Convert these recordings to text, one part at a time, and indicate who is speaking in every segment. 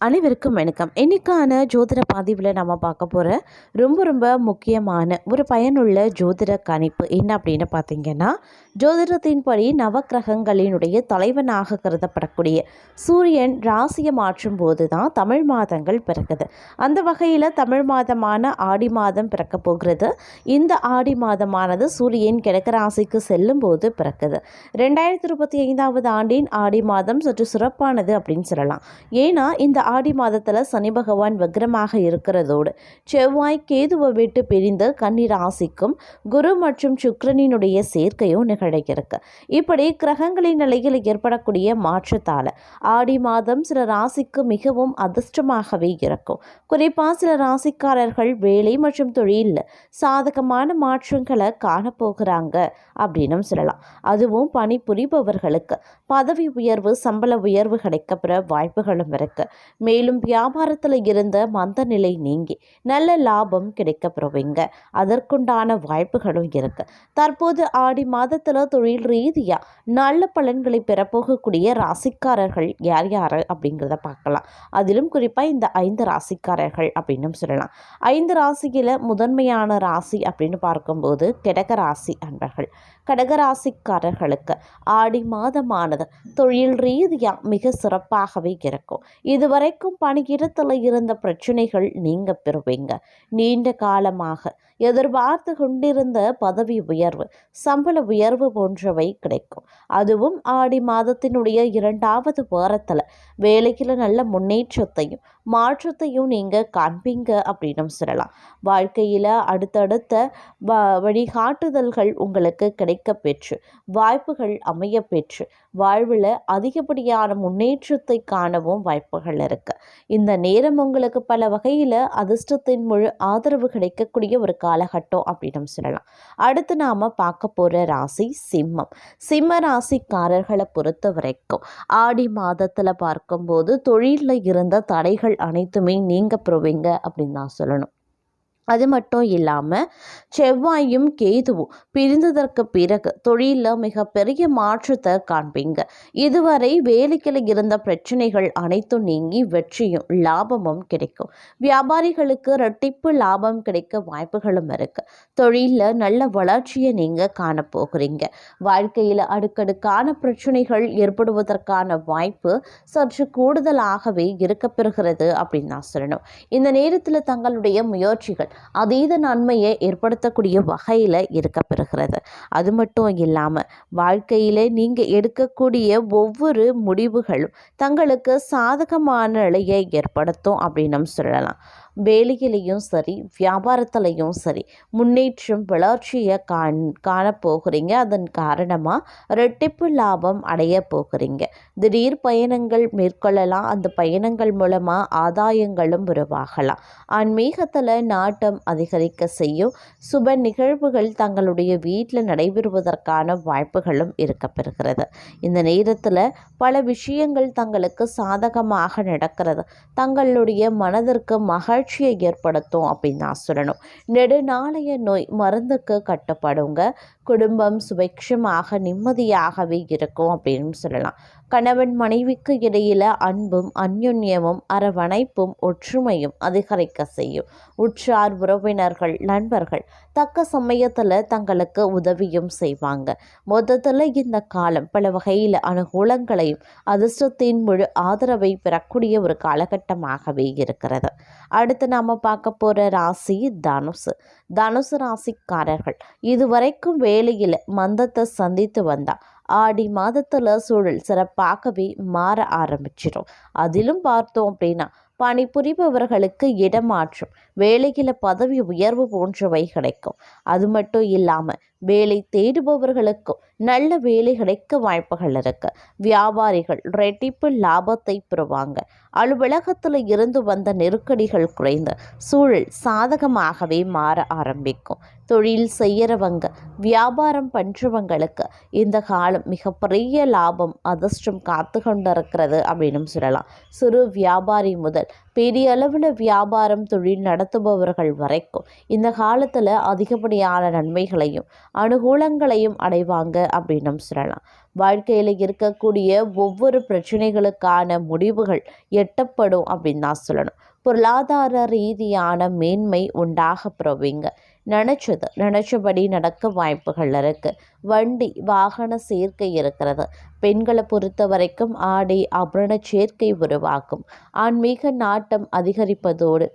Speaker 1: அனைவருக்கும் வணக்கம். இன்னைக்கான ஜோதிட பதிவில் நம்ம பார்க்க போகிற ரொம்ப முக்கியமான ஒரு பயனுள்ள ஜோதிட கணிப்பு என்ன அப்படின்னு பார்த்தீங்கன்னா, ஜோதிடத்தின்படி நவக்கிரகங்களினுடைய தலைவனாக கருதப்படக்கூடிய சூரியன் ராசியை மாற்றும் போது தான் தமிழ் மாதங்கள் பிறக்குது. அந்த வகையில் தமிழ் மாதமான ஆடி மாதம் பிறக்க போகிறது. இந்த ஆடி மாதமானது சூரியன் கிழக்கு ராசிக்கு செல்லும் போது பிறக்குது. 2025 ஆண்டின் ஆடி மாதம் சற்று சிறப்பானது அப்படின்னு சொல்லலாம். ஏன்னா இந்த ஆடி மாதத்தில் சனி பகவான் வக்ரமாக இருக்கிறதோடு செவ்வாய் கேதுவை விட்டு பிரிந்து கன்னி ராசிக்கும் குரு மற்றும் சுக்கிரனினுடைய சேர்க்கையும் நிகழ்கிறது. இப்படி கிரகங்களின் நிலையில் ஏற்படக்கூடிய மாற்றத்தால் ஆடி மாதம் சில ராசிக்கு மிகவும் அதிர்ஷ்டமாகவே இருக்கும். குறிப்பாக சில ராசிக்காரர்கள் வேலை மற்றும் தொழிலில் சாதகமான மாற்றங்களை காணப்போகிறாங்க அப்படின்னு சொல்லலாம். அதுவும் பணிபுரிபவர்களுக்கு பதவி உயர்வு, சம்பள உயர்வு கிடைக்கப்பெற வாய்ப்புகளும் இருக்கு. மேலும் வியாபாரத்தில் இருந்த மந்த நிலை நீங்கி நல்ல லாபம் கிடைக்கப்பெறுவீங்க. அதற்குண்டான வாய்ப்புகளும் இருக்கு. தற்போது ஆடி மாதத்தில் தொழில் ரீதியாக நல்ல பலன்களை பெறப்போகக்கூடிய ராசிக்காரர்கள் யார் யார் அப்படிங்கிறத பார்க்கலாம். அதிலும் குறிப்பாக இந்த 5 ராசிக்காரர்கள் அப்படின்னு சொல்லலாம். 5 ராசியில் முதன்மையான ராசி அப்படின்னு பார்க்கும்போது கடக ராசி அன்பர்கள். கடகராசிக்காரர்களுக்கு ஆடி மாதமானது தொழில் ரீதியாக மிக சிறப்பாகவே இருக்கும். இதுவரைக்கும் பணியிடத்தில் இருந்த பிரச்சனைகள் நீங்க பெறுவீங்க. நீண்ட காலமாக எதிர்பார்த்து கொண்டிருந்த பதவி உயர்வு, சம்பள உயர்வு போன்றவை கிடைக்கும். அதுவும் ஆடி மாதத்தினுடைய 2வது வாரத்தில் வேலையில் நல்ல முன்னேற்றத்தையும் மாற்றத்தையும் நீங்கள் காண்பீங்க அப்படின்னு சொல்லலாம். வாழ்க்கையில் அடுத்தடுத்த வழிகாட்டுதல்கள் உங்களுக்கு கிடைக்க பெற்று வாய்ப்புகள் அமைய பெற்று வாழ்வில் அதிகப்படியான முன்னேற்றத்தை காணவும் வாய்ப்புகள் இருக்கு. இந்த நேரம் உங்களுக்கு பல வகையில் அதிர்ஷ்டத்தின் முழு ஆதரவு கிடைக்கக்கூடிய ஒரு காலகட்டம் அப்படின்னு சொல்லலாம். அடுத்து நாம பார்க்க போற ராசி சிம்மம். சிம்ம ராசிக்காரர்களை பொறுத்த வரைக்கும் ஆடி மாதத்துல பார்க்கும்போது தொழிலில் இருந்த தடைகள் அனைத்துமே நீங்க பெறுவீங்க அப்படின்னு தான் சொல்லணும். அது மட்டும் இல்லாமல் செவ்வாயும் கேதுவும் பிரிந்ததற்கு பிறகு தொழிலில் மிகப்பெரிய மாற்றத்தை காண்பீங்க. இதுவரை வேலையில் இருந்த பிரச்சனைகள் அனைத்தும் நீங்கி வெற்றியும் லாபமும் கிடைக்கும். வியாபாரிகளுக்கு இரட்டிப்பு லாபம் கிடைக்க வாய்ப்புகளும் இருக்கு. தொழிலில் நல்ல வளர்ச்சியை நீங்கள் காணப்போகிறீங்க. வாழ்க்கையில் அடுக்கடுக்கான பிரச்சனைகள் ஏற்படுவதற்கான வாய்ப்பு சற்று கூடுதலாகவே இருக்கப்பெறுகிறது அப்படின்னு நான் சொல்லணும். இந்த நேரத்தில் தங்களுடைய முயற்சிகள் அதீத நன்மையை ஏற்படுத்தக்கூடிய வகையில் இருக்கப்பெறுகிறது. அது மட்டும் இல்லாமல் வாழ்க்கையில் நீங்கள் எடுக்கக்கூடிய ஒவ்வொரு முடிவுகளும் தங்களுக்கு சாதகமான நிலையை ஏற்படுத்தும் அப்படின்னு சொல்லலாம். வேலையிலையும் சரி வியாபாரத்திலையும் சரி முன்னேற்றம் வளர்ச்சியை காணப்போகிறீங்க. அதன் காரணமாக இரட்டிப்பு லாபம் அடைய போகிறீங்க. திடீர் பயணங்கள் மேற்கொள்ளலாம். அந்த பயணங்கள் மூலமாக ஆதாயங்களும் உருவாகலாம். ஆன்மீகத்தில் நாட்டம் அதிகரிக்க செய்யும். சுப நிகழ்வுகள் தங்களுடைய வீட்டில் நடைபெறுவதற்கான வாய்ப்புகளும் இருக்கப்பெறுகிறது. இந்த நேரத்தில் பல விஷயங்கள் தங்களுக்கு சாதகமாக நடக்கிறது. தங்களுடைய மனதிற்கு மகிழ்ச்சியை ஏற்படுத்தும் அப்படின்னு நான் சொல்லணும். நெடுநாளைய நோய் மருந்துக்கு கட்டுப்படுங்க. குடும்பம் சுபிக்ஷமாக நிம்மதியாகவே இருக்கும் அப்படின்னு சொல்லலாம். கணவன் மனைவிக்கு இடையில அன்பும் அந்யுன்யமும் அரவணைப்பும் ஒற்றுமையும் அதிகரிக்க செய்யும். உற்றார் உறவினர்கள் நண்பர்கள் தக்க சமயத்தில் தங்களுக்கு உதவியும் செய்வாங்க. மொத்தத்தில் இந்த காலம் பல வகையில் அனுகூலங்களையும் அதிர்ஷ்டத்தின் முழு ஆதரவை பெறக்கூடிய ஒரு காலகட்டமாகவே இருக்கிறது. அடுத்து நாம் பார்க்க போகிற ராசி தனுசு. தனுசு ராசிக்காரர்கள் இதுவரைக்கும் வேலையில் மந்தத்தை சந்தித்து வந்தா ஆடி மாதத்தில் சூழல் சிறப்பாகவே மாற ஆரம்பிச்சிடும். அதிலும் பார்த்தோம் அப்படின்னா பணிபுரிபவர்களுக்கு இடமாற்றம், வேலையில் பதவி உயர்வு போன்றவை கிடைக்கும். அது மட்டும் இல்லாமல் வேலை தேடுபவர்களுக்கும் நல்ல வேலை கிடைக்க வாய்ப்புகள் இருக்கு. வியாபாரிகள் இரட்டிப்பு லாபத்தை பெறுவாங்க. அலுவலகத்தில் இருந்து வந்த நெருக்கடிகள் குறைந்து சூழல் சாதகமாகவே மாற ஆரம்பிக்கும். தொழில் செய்யறவங்க வியாபாரம் பண்ணுறவங்களுக்கு இந்த காலம் மிகப்பெரிய லாபம் அதிர்ஷ்டம் காத்து கொண்டிருக்கிறது அப்படின்னு சொல்லலாம். சிறு வியாபாரி முதல் பெரிய அளவில் வியாபாரம் தொழில் நடத்துபவர்கள் வரைக்கும் இந்த காலத்தில் அதிகப்படியான நன்மைகளையும் அனுகூலங்களையும் அடைவாங்க அப்படின்னு சொல்லலாம். வாழ்க்கையில் இருக்கக்கூடிய ஒவ்வொரு பிரச்சனைகளுக்கான முடிவுகள் எட்டப்படும் அப்படின்னு தான் சொல்லணும். பொருளாதார ரீதியான மேன்மை உண்டாக பெறுவீங்க. நினச்சபடி நடக்க வாய்ப்புகள் இருக்குது. வண்டி வாகன சேர்க்கை இருக்கிறது. பெண்களை பொறுத்த வரைக்கும் ஆடை ஆபரண சேர்க்கை உருவாக்கும். ஆன்மீக நாட்டம் அதிகரிப்பதோடு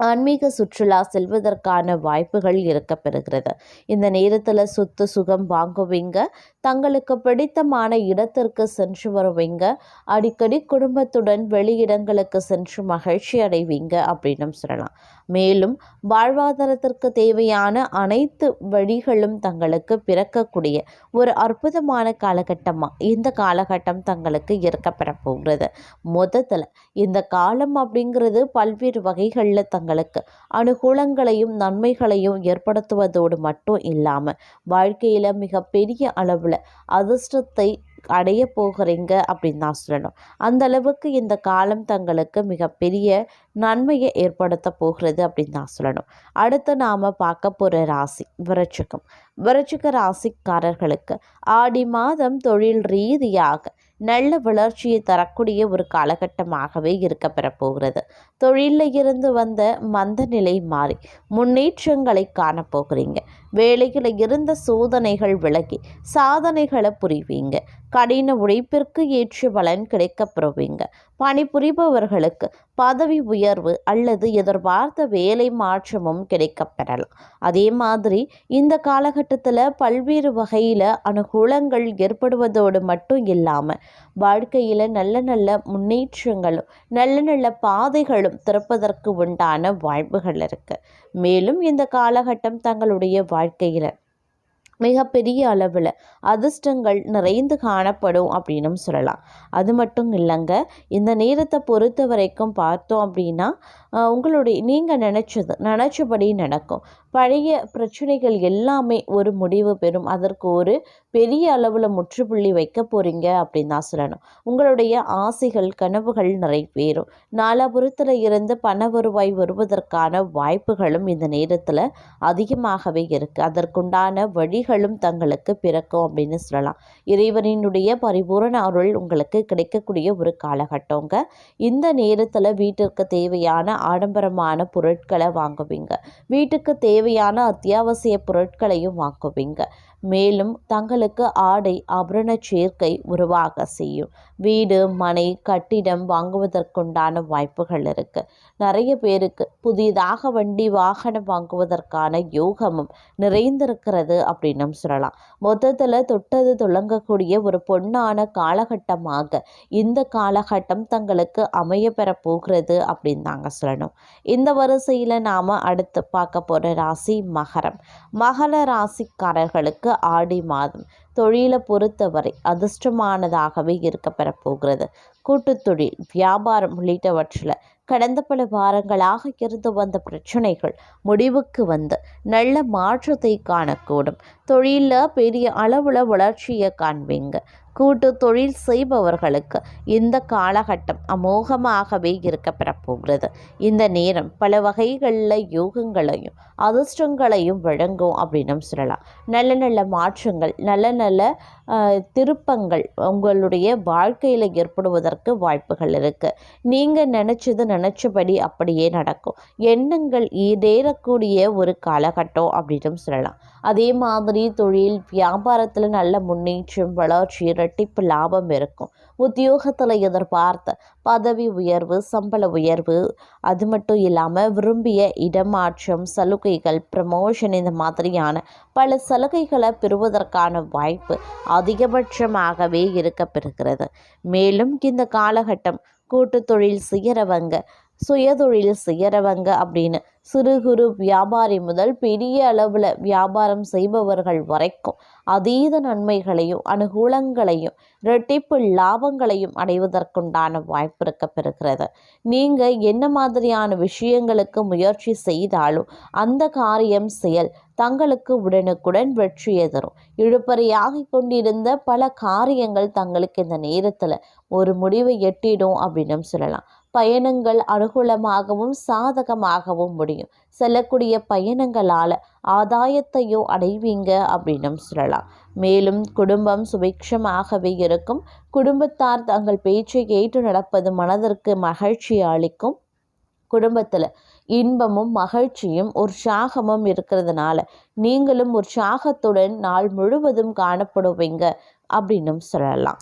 Speaker 1: ஆன்மீக சுற்றுலா செல்வதற்கான வாய்ப்புகள் இருக்கப்பெறுகிறது. இந்த நேரத்தில் சொத்து சுகம் வாங்குவீங்க. தங்களுக்கு பிடித்தமான இடத்திற்கு சென்று வருவீங்க. அடிக்கடி குடும்பத்துடன் வெளியிடங்களுக்கு சென்று மகிழ்ச்சி அடைவீங்க அப்படின்னு சொல்லலாம். மேலும் வாழ்வாதாரத்திற்கு தேவையான அனைத்து வழிகளும் தங்களுக்கு பிறக்கக்கூடிய ஒரு அற்புதமான காலகட்டமாக இந்த காலகட்டம் தங்களுக்கு இருக்கப்பெற போகிறது. மொத்தத்தில் இந்த காலம் அப்படிங்கிறது பல்வேறு வகைகளில் தங்களுக்கு அனுகூலங்களையும் நன்மைகளையும் ஏற்படுத்துவதோடு மட்டும் இல்லாமல் வாழ்க்கையில் மிகப்பெரிய அளவில் அதிர்ஷ்டத்தை அடைய போகிறீங்க அப்படின்னு தான் சொல்லணும். அந்த அளவுக்கு இந்த காலம் தங்களுக்கு மிகப்பெரிய நன்மையை ஏற்படுத்த போகிறது அப்படின்னு தான் சொல்லணும். அடுத்து நாம் பார்க்க போகிற ராசி விருச்சிகம். விருச்சிக ராசிக்காரர்களுக்கு ஆடி மாதம் தொழில் ரீதியாக நல்ல வளர்ச்சியை தரக்கூடிய ஒரு காலகட்டமாகவே இருக்கப்பெற போகிறது. தொழிலில் இருந்து வந்த மந்த நிலை மாறி முன்னேற்றங்களை காணப்போகிறீங்க. வேலையில் இருந்த சோதனைகள் விலகி சாதனைகளை புரிவீங்க. கடின உழைப்பிற்கு ஏற்ற பலன் கிடைக்கப்பெறுவீங்க. பணிபுரிபவர்களுக்கு பதவி உயர்வு அல்லது எதிர்பார்த்த வேலை மாற்றமும் கிடைக்கப்பெறலாம். அதே மாதிரி இந்த காலகட்டத்தில் பல்வேறு வகையில் அனுகூலங்கள் ஏற்படுவதோடு மட்டும் இல்லாமல் வாழ்க்கையில் நல்ல நல்ல முன்னேற்றங்களும் நல்ல நல்ல பாதைகளும் திறப்பதற்கு உண்டான வாய்ப்புகள் இருக்குது. மேலும் இந்த காலகட்டம் தங்களுடைய வாழ்க்கையில் மிகப்பெரிய அளவில் அதிர்ஷ்டங்கள் நிறைந்து காணப்படும் அப்படின்னும் சொல்லலாம். அது மட்டும் இல்லைங்க, இந்த நேரத்தை பொறுத்த வரைக்கும் பார்த்தோம் அப்படின்னா நீங்கள் நினச்சபடி நடக்கும். பழைய பிரச்சனைகள் எல்லாமே ஒரு முடிவு பெறும். அதற்கு ஒரு பெரிய அளவில் முற்றுப்புள்ளி வைக்க போகிறீங்க அப்படின்னு தான் சொல்லணும். உங்களுடைய ஆசைகள் கனவுகள் நிறைவேறும். நாலாபுரத்தில் இருந்து பண வருவாய் வருவதற்கான வாய்ப்புகளும் இந்த நேரத்தில் அதிகமாகவே இருக்குது. அதற்குண்டான வழிகளும் தங்களுக்கு பிறக்கும் அப்படின்னு சொல்லலாம். இறைவனினுடைய பரிபூரண அருள் உங்களுக்கு கிடைக்கக்கூடிய ஒரு காலகட்டங்க. இந்த நேரத்தில் வீட்டிற்கு தேவையான ஆடம்பரமான பொருட்களை வாங்குவீங்க. வீட்டுக்கு தேவையான அத்தியாவசிய பொருட்களையும் வாங்குவீங்க. மேலும் தங்களுக்கு ஆடை ஆபரண சேர்க்கை உருவாக செய்யும். வீடு மனை கட்டிடம் வாங்குவதற்குண்டான வாய்ப்புகள் இருக்குது. நிறைய பேருக்கு புதிதாக வண்டி வாகனம் வாங்குவதற்கான யோகமும் நிறைந்திருக்கிறது அப்படின்னு சொல்லலாம். மொத்தத்தில் தொட்டது துளங்கக்கூடிய ஒரு பொன்னான காலகட்டமாக இந்த காலகட்டம் தங்களுக்கு அமைய பெற போகிறது அப்படின்னு தாங்க சொல்லணும். இந்த வரிசையில் நாம் அடுத்து பார்க்க போகிற ராசி மகரம். மகர ராசிக்காரர்களுக்கு ஆடி மாதம் தொழிலை பொறுத்தவரை அதிர்ஷ்டமானதாகவே இருக்கப்பெற போகிறது. கூட்டுத் தொழில் வியாபாரம் உள்ளிட்டவற்றில் கடந்த பல வாரங்களாக இருந்து வந்த பிரச்சனைகள் முடிவுக்கு வந்து நல்ல மாற்றத்தை காணக்கூடும். தொழிலில் பெரிய அளவில் வளர்ச்சியை காண்பீங்க. கூட்டு தொழில் செய்பவர்களுக்கு இந்த காலகட்டம் அமோகமாகவே இருக்கப்பெற போகிறது. இந்த நேரம் பல வகைகளில் யோகங்களையும் அதிர்ஷ்டங்களையும் வழங்கும் அப்படின்னு சொல்லலாம். நல்ல நல்ல மாற்றங்கள் நல்ல நல்ல திருப்பங்கள் உங்களுடைய வாழ்க்கையில் ஏற்படுவதற்கு வாய்ப்புகள் இருக்குது. நீங்கள் நினச்சபடி அப்படியே நடக்கும். எண்ணங்கள் ஈடேறக்கூடிய ஒரு காலகட்டம் அப்படின்னு சொல்லலாம். அதே மாதிரி தொழில் வியாபாரத்தில் நல்ல முன்னேற்றம் வளர்ச்சி இரட்டிப்பு லாபம் இருக்கும். உத்தியோகத்தில் எதிர்பார்த்த பதவி உயர்வு சம்பள உயர்வு அது மட்டும் இல்லாமல் விரும்பிய இடமாற்றம் சலுகைகள் ப்ரமோஷன் இந்த மாதிரியான பல சலுகைகளை பெறுவதற்கான வாய்ப்பு அதிகபட்சமாகவே இருக்கப்பெறுகிறது. மேலும் இந்த காலகட்டம் கூட்டு தொழில் செய்கிறவங்க சுயதொழில் செய்கிறவங்க அப்படின்னு சிறு குறு வியாபாரி முதல் பெரிய அளவில் வியாபாரம் செய்பவர்கள் வரைக்கும் அதீத நன்மைகளையும் அனுகூலங்களையும் இரட்டிப்பு லாபங்களையும் அடைவதற்குண்டான வாய்ப்பு இருக்கப்பெறுகிறது. நீங்கள் என்ன மாதிரியான விஷயங்களுக்கு முயற்சி செய்தாலும் அந்த காரியம் செயல் தங்களுக்கு உடனுக்குடன் வெற்றியை தரும். இழுபறியாகி கொண்டிருந்த பல காரியங்கள் தங்களுக்கு இந்த நேரத்தில் ஒரு முடிவை எட்டிடும் அப்படின்னு சொல்லலாம். பயணங்கள் அனுகூலமாகவும் சாதகமாகவும் முடியும். செல்லக்கூடிய பயணங்களால் ஆதாயத்தையோ அடைவீங்க அப்படின்னும் சொல்லலாம். மேலும் குடும்பம் சுபிக்ஷமாகவே இருக்கும். குடும்பத்தார் தங்கள் பேச்சை கேட்டு நடப்பது மனதிற்கு மகிழ்ச்சி அளிக்கும். குடும்பத்தில் இன்பமும் மகிழ்ச்சியும் உற்சாகமும் இருக்கிறதுனால நீங்களும் உற்சாகத்துடன் நாள் முழுவதும் காணப்படுவீங்க அப்படின்னும் சொல்லலாம்.